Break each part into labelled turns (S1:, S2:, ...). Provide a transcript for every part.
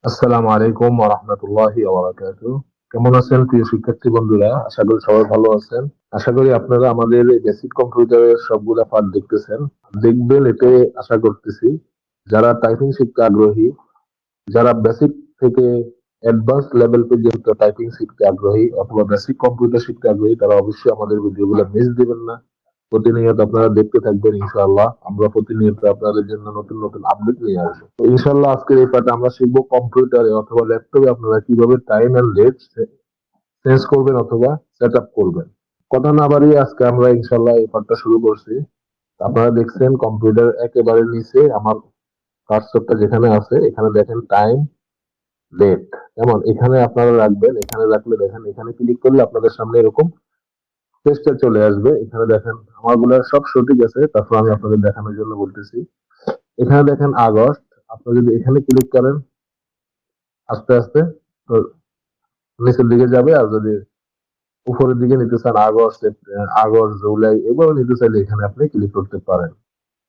S1: আসসালামু আলাইকুম ওয়া রাহমাতুল্লাহি ওয়া বারাকাতুহু। কেমন আছেন প্রিয় শিক্ষার্থী বন্ধুরা? আশা করি সবাই ভালো আছেন। আশা করি আপনারা আমাদের এই বেসিক কম্পিউটারের সবগুলা পার্ট দেখতেছেন। দেখবেন এতে আশা করতেছি যারা টাইপিং শিখতে আগ্রহী, যারা বেসিক থেকে অ্যাডভান্স লেভেল পর্যন্ত টাইপিং শিখতে আগ্রহী অথবা বেসিক কম্পিউটার শিখতে আগ্রহী তারা অবশ্যই আমাদের ভিডিওগুলো মিস দিবেন না। প্রতিনিয়ত আপনারা দেখতে থাকবেন ইনশাআল্লাহ। আমরা প্রতিনিয়ত আপনাদের জন্য নতুন নতুন আপডেট নিয়ে আসবো। তো ইনশাআল্লাহ আজকের এই পাঠে আমরা শিখবো কম্পিউটারে অথবা ল্যাপটপে আপনারা কিভাবে টাইম এন্ড ডেট চেঞ্জ করবেন অথবা সেট আপ করবেন। কথা না বাড়িয়ে আজকে আমরা ইনশাআল্লাহ এই পাঠটা শুরু করছি। আপনারা দেখছেন কম্পিউটার একেবারে নিচে আমার কার্সরটা যেখানে আছে এখানে দেখেন টাইম ডেট। যেমন এখানে আপনারা রাখবেন, এখানে রাখলে দেখেন এখানে ক্লিক করলে আপনাদের সামনে এরকম পেজটা চলে আসবে। এখানে দেখেন আমারগুলো সব সঠিক আছে, তারপর আমি আপনাদের দেখানোর জন্য বলতেছি। এখানে দেখেন আগস্ট, আপনি যদি এখানে ক্লিক করেন আস্তে আস্তে তো নিচের দিকে যাবে, আর যদি উপরের দিকে নিতে চান আগস্ট আগস্ট জুলাই এগুলো নিতে চাইলে এখানে আপনি ক্লিক করতে পারেন।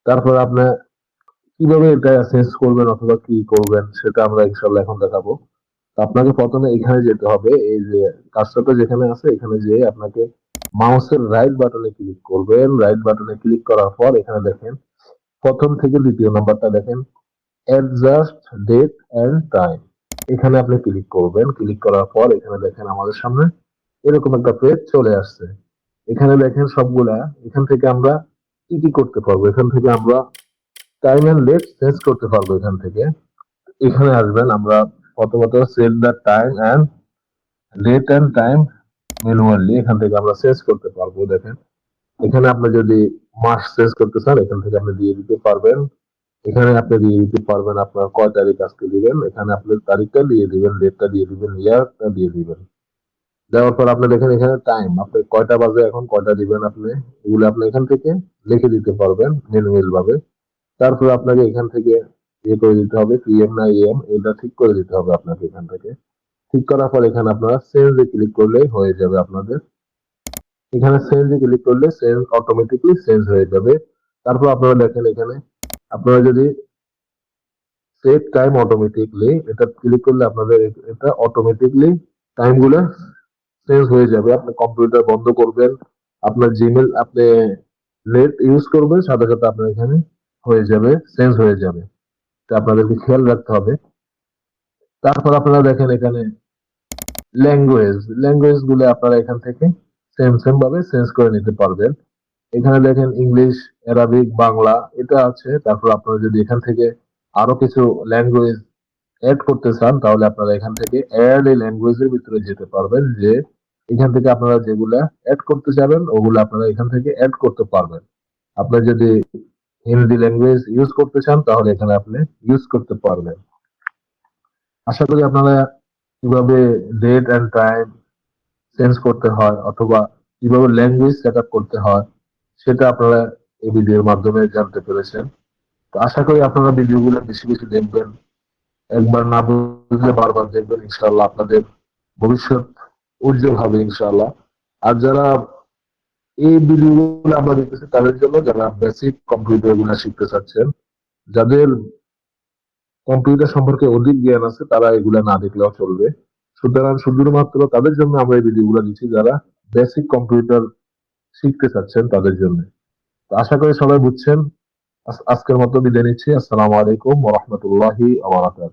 S1: তারপর আপনি কিভাবে এটা চেঞ্জ করবেন অথবা কি করবেন সেটা আমরা ইনশাল্লাহ এখন দেখাবো। তো আপনাকে প্রথমে এখানে যেতে হবে, এই যে কার্সরটা যেখানে আছে এখানে যেয়ে আপনাকে মাউসের রাইট বাটনে ক্লিক করবেন। রাইট বাটনে ক্লিক করার পর এখানে দেখেন প্রথম থেকে দ্বিতীয় নাম্বারটা দেখেন অ্যাডজাস্ট ডেট এন্ড টাইম, এখানে আপনি ক্লিক করবেন। ক্লিক করার পর এখানে দেখেন আমাদের সামনে এরকম একটা পেজ চলে আসছে। এখানে দেখেন সবগুলা, এখান থেকে আমরা কি কি করতে পারবো, এখান থেকে আমরা টাইম এন্ড ডেট চেঞ্জ করতে পারবো। এখান থেকে এখানে আসবেন, আমরা প্রথমত set the time and date and time manually, এখান থেকে আমরা চেঞ্জ করতে পারবো। দেখেন এখানে আপনি যদি মাস চেঞ্জ করতে চান এখান থেকে আপনি দিয়ে দিতে পারবেন। এখানে আপনি দিয়ে দিতে পারবেন আপনার কয় তারিখ আজকে দিবেন, এখানে আপনি তারিখটা দিয়ে দিবেন, ডেটটা দিয়ে দিবেন, ইয়ারটা দিয়ে দিবেন। দেওয়ার পর আপনি দেখেন এখানে টাইম আপনি কয়টা বাজে এখন কয়টা দিবেন, আপনি এগুলো আপনি এখান থেকে লিখে দিতে পারবেন ম্যানুয়াল ভাবে। তারপর আপনাকে এখান থেকে ইয়ে করে দিতে হবে পিএম না এএম, এটা ঠিক করে দিতে হবে আপনাকে। এখান থেকে ঠিক করার পর এখানে আপনারা চেঞ্জে ক্লিক করলেই হয়ে যাবে আপনাদের। এখানে চেঞ্জে ক্লিক করলে চেঞ্জ অটোমেটিকলি চেঞ্জ হয়ে যাবে। তারপর আপনারা দেখেন এখানে আপনারা যদি সেট টাইম অটোমেটিকলি এটা ক্লিক করলে আপনাদের এটা অটোমেটিকলি টাইম গুলো চেঞ্জ হয়ে যাবে। আপনি কম্পিউটার বন্ধ করবেন, আপনার জিমেল আপনি নেট ইউজ করবেন, সাথে সাথে আপনার এখানে হয়ে যাবে, চেঞ্জ হয়ে যাবে। তো আপনাদেরকে খেয়াল রাখতে হবে। তারপর আপনারা দেখেন এখানে ল্যাঙ্গুয়েজ, ল্যাঙ্গুয়েজ গুলো আপনারা এখান থেকে সেম সেম ভাবে চেঞ্জ করে নিতে পারবেন। এখানে দেখেন ইংলিশ, অ্যারাবিক, বাংলা এটা আছে। তারপর আপনারা যদি এখান থেকে আরো কিছু ল্যাঙ্গুয়েজ এড করতে চান তাহলে আপনারা এখান থেকে অ্যাড এই ল্যাঙ্গুয়েজের ভিতরে যেতে পারবেন, যে এখান থেকে আপনারা যেগুলা এড করতে চাবেন ওগুলো আপনারা এখান থেকে এড করতে পারবেন। আপনি যদি হিন্দি ল্যাঙ্গুয়েজ ইউজ করতে চান তাহলে এখানে আপনি ইউজ করতে পারবেন। আশা করি আপনারা কিভাবে ডেট এন্ড টাইম চেঞ্জ করতে হয় অথবা কিভাবে ল্যাঙ্গুয়েজ সেট আপ করতে হয় সেটা আপনারা এই ভিডিওর মাধ্যমে জানতে পেরেছেন। তো আশা করি আপনারা ভিডিওগুলো বেশি বেশি দেখবেন, একবার না বুঝলে বারবার দেখবেন, ইনশাআল্লাহ আপনাদের ভবিষ্যৎ উজ্জ্বল হবে ইনশাআল্লাহ। আর যারা এই ভিডিওগুলো আমরা দেখতেছি তাদের জন্য, যারা বেসিক কম্পিউটার গুলো শিখতে চাচ্ছেন, যাদের কম্পিউটার সম্পর্কে অধিক জ্ঞান আছে তারা এগুলা না দেখলেও চলবে। সুতরাং শুধুমাত্র তাদের জন্য আমরা এই ভিডিওগুলো দিচ্ছি যারা বেসিক কম্পিউটার শিখতে চাচ্ছেন তাদের জন্য। তো আশা করি সবাই বুঝছেন। আজকের মতো বিদায় নিচ্ছি। আসসালামু আলাইকুম ওয়া রাহমাতুল্লাহি ওয়া বারাকাতুহু।